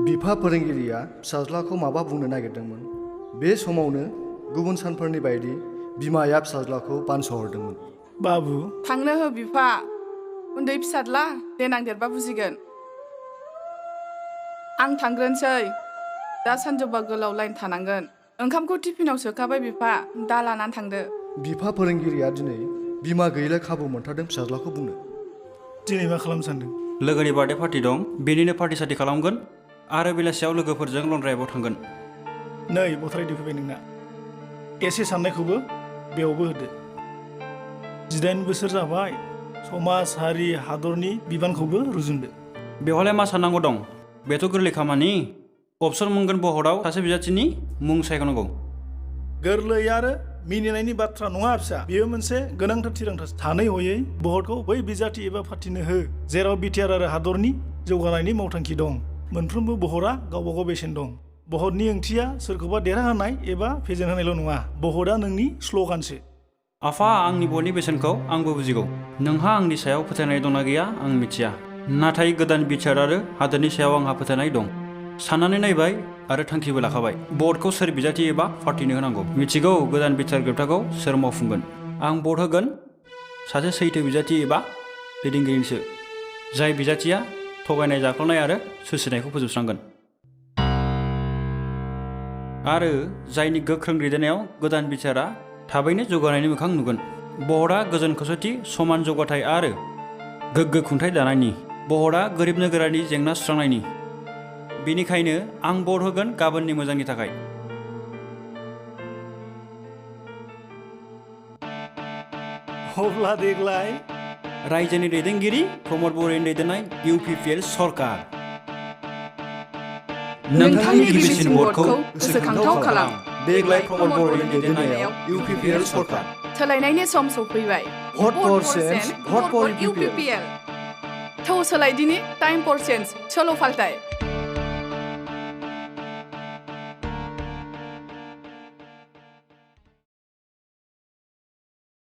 बिफा फोरोंगिरिया फिसाज्लाखौ माबा बुंनो नागिरदोंमोन। बे समावनो गुबुन सानफोरनि बायदि बिमाया फिसाज्लाखौ बानस'हरदोंमोन। बाबु थांनो हो बिफा, उन्दै फिसाज्ला देनां देरबा बुजिगोन। आं थांग्रोनोसै, दा सानजौबा गोलाव लाइन थानांगोन। ओंखामखौ टिफिनाव सोखाबाय बिफा, दा लानानै थांदो। बिफा फोरोंगिरिया दिनै बिमा गैयैलाय खाबु मोनथारदों फिसाज्लाखौ बुंनो। दिनै मा खालामनो सानदों? लोगोनि बार्थडे पार्टि दं, बेनिनो पार्टि सार्टि खालामगोन आरो बेलासियाव लोगोफोरजों लं ड्राइभआव थांगोन। नै बथराय फैबाय नोंना। एसे साननायखौबो बेयावबो होदो। 18 बोसोर जाबाय, समाज हारि हादरनि बिबानखौबो रुजुनदो। बेवहायलाय मा साननांगौ दं? बेथ' गोरलै खामानि। अपसन मोनगोन बर्डआव सासे बिजाथिनि मुं सायख'नांगौ। गोरलै आरो मिनिनायनि बाथ्रा नङा फिसा, बेयो मोनसे गोनांथार थिरांथा। सानै हयै बर्डखौ बै बिजाथि एबा पार्टिनो हो जेराव बिटिआर आरो हादरनि जौगानायनि मावथांखि दं। मोनफ्रोमबो बहरा गावबा गाव बेसेन दं। बहरनि ओंथिया सोरखौबा देरहाहोनाय एबा फेजेनहोनायल' नङा, बहरा नोंनि स्ल'गानसो। आफा, आंनि बर्डनि बेसेनखौ आंबो बुजिगौ। नोंहा आंनि सायाव फोथायनाय दंना गैया आं मिथिया, नाथाय गोदान बिटिआर आरो हादोरनि सायाव आंहा फोथायनाय दं। साननानै नायबाय आरो थांखिबो लाखाबाय। बर्डखौ सोर बिजाथि एबा पार्टिनो होनांगौ। मिथिगौ गोदान बिटिआर ग्रोबथाखौ सोर मावफुंगोन। आं बर्ड होगोन सासे सैथो बिजाथि एबा दैदेनगिरिनिसो, जाय बिजाथिया थगायनाय, जाख्ल'नाय आरो सुसिनायखौ फोजोबस्रांगोन आरो जायनि गोख्रों दैदेननायाव गोदान बिटिआरआ थाबैनो जौगानायनि मोखां नुगोन। बर्डआ गोजोन खौसेथि, समान जौगाथाय आरो गोग्गो खुंथाय दानायनि। बर्डआ गोरिब नोगोरारिनि जेंना सुस्रांनायनि। बेनिखायनो आं बर्ड होगोन गाबोननि मोजांनि थाखाय। अब्ला देग्लाय रायजोनि दैदेनगिरि प्रमद बर'नि दैदेननाय इउपिपिएल सरकार। नोंथांनि गिबिसिन बर्डखौ गोसोखांथाव खालाम। देग्लाय प्रमद बर'नि दैदेननायाव इउपिपिएल सरकार। सोलायनायनि सम सफैबाय। Vote for change, vote for UPPL। थौ सोलायदिनि टाइम फर चेन्ज सल' फाल्थाय।